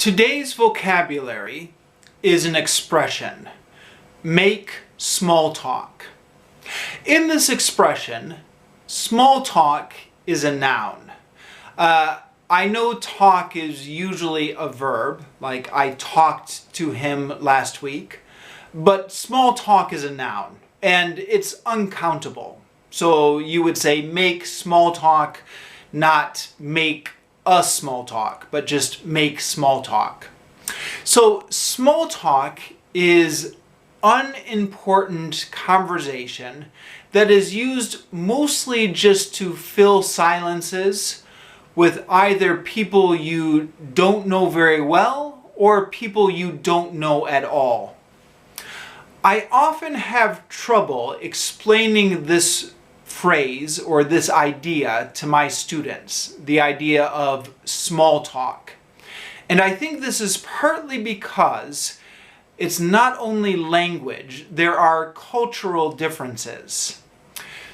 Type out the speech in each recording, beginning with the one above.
Today's vocabulary is an expression, make small talk. In this expression, small talk is a noun. I know talk is usually a verb, like I talked to him last week, but small talk is a noun, and it's uncountable. So you would say make small talk, not make a small talk, but just make small talk. So small talk is unimportant conversation that is used mostly just to fill silences with either people you don't know very well or people you don't know at all. I often have trouble explaining this phrase or this idea to my students, the idea of small talk. And I think this is partly because it's not only language, there are cultural differences.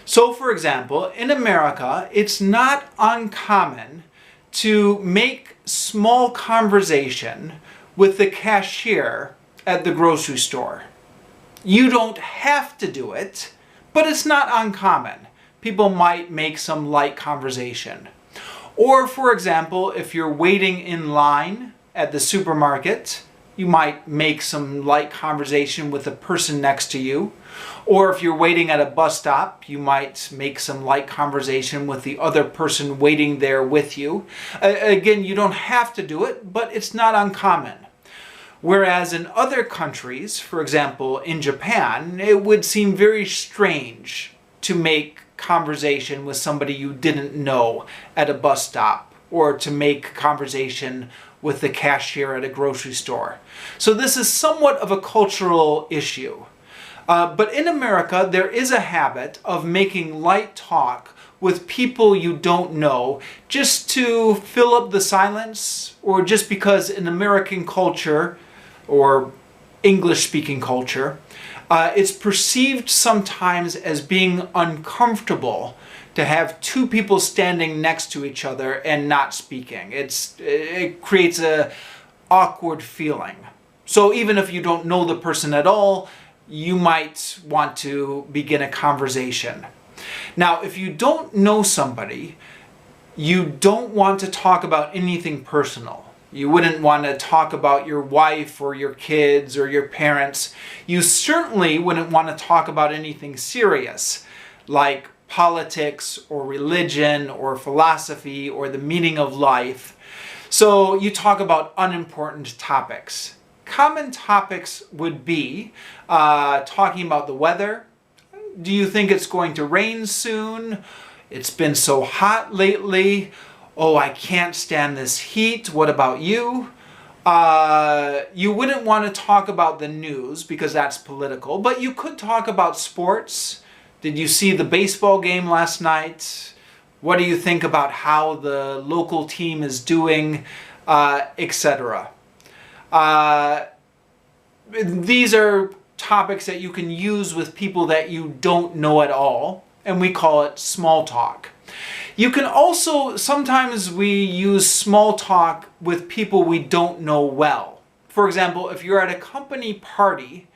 So for example, in America, it's not uncommon to make small conversation with the cashier at the grocery store. You don't have to do it, but it's not uncommon. People might make some light conversation. Or for example, if you're waiting in line at the supermarket, you might make some light conversation with the person next to you. Or if you're waiting at a bus stop, you might make some light conversation with the other person waiting there with you. Again, you don't have to do it, but it's not uncommon. Whereas in other countries, for example, in Japan, it would seem very strange to make conversation with somebody you didn't know at a bus stop, or to make conversation with the cashier at a grocery store. So this is somewhat of a cultural issue. But in America, there is a habit of making light talk with people you don't know just to fill up the silence, or just because in American culture or English-speaking culture, it's perceived sometimes as being uncomfortable to have two people standing next to each other and not speaking. It creates an awkward feeling. So even if you don't know the person at all, you might want to begin a conversation. Now, if you don't know somebody, you don't want to talk about anything personal. You wouldn't want to talk about your wife or your kids or your parents. You certainly wouldn't want to talk about anything serious, like politics or religion or philosophy or the meaning of life. So you talk about unimportant topics. Common topics would be talking about the weather. Do you think it's going to rain soon? It's been so hot lately. Oh, I can't stand this heat. What about you? You wouldn't want to talk about the news because that's political, but you could talk about sports. Did you see the baseball game last night? What do you think about how the local team is doing, etc.? These are topics that you can use with people that you don't know at all, and we call it small talk. You can also, sometimes we use small talk with people we don't know well. For example, if you're at a company party,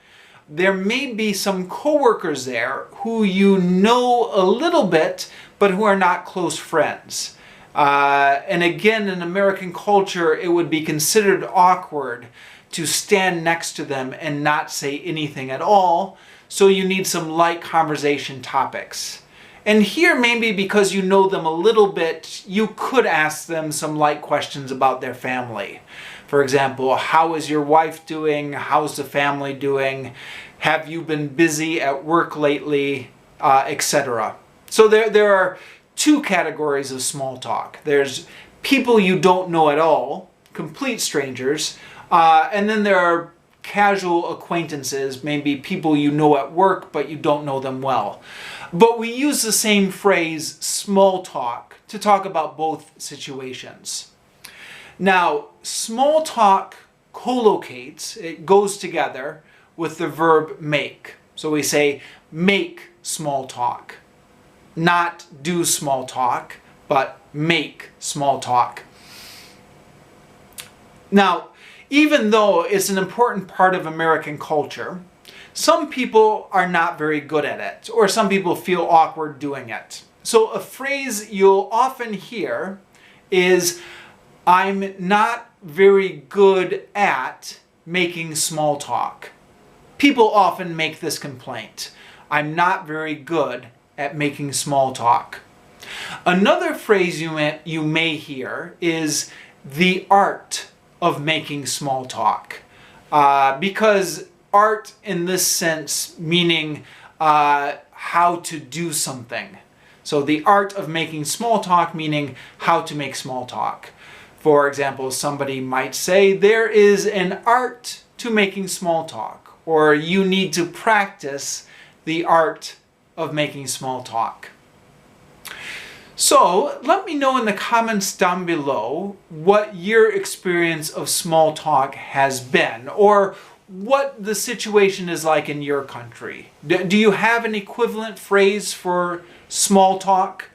there may be some coworkers there who you know a little bit, but who are not close friends. And again, in American culture, it would be considered awkward to stand next to them and not say anything at all. So you need some light conversation topics. And here, maybe because you know them a little bit, you could ask them some light questions about their family. For example, how is your wife doing? How's the family doing? Have you been busy at work lately? Etc. So there are two categories of small talk. There's people you don't know at all, complete strangers, and then there are casual acquaintances, maybe people you know at work but you don't know them well. But we use the same phrase, small talk, to talk about both situations. Now, small talk collocates, it goes together with the verb make. So we say make small talk, not do small talk, but make small talk. Now, even though it's an important part of American culture, some people are not very good at it, or some people feel awkward doing it. So a phrase you'll often hear is, "I'm not very good at making small talk." People often make this complaint. "I'm not very good at making small talk." Another phrase you may hear is the art of making small talk. Because art in this sense meaning how to do something. So the art of making small talk meaning how to make small talk. For example, somebody might say, "There is an art to making small talk," or "You need to practice the art of making small talk." So let me know in the comments down below what your experience of small talk has been, or what the situation is like in your country. Do you have an equivalent phrase for small talk?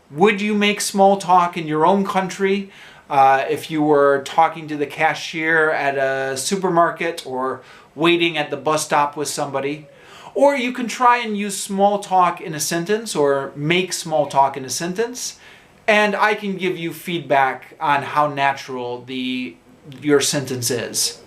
Would you make small talk in your own country if you were talking to the cashier at a supermarket or waiting at the bus stop with somebody? Or you can try and use small talk in a sentence, or make small talk in a sentence, and I can give you feedback on how natural your sentence is.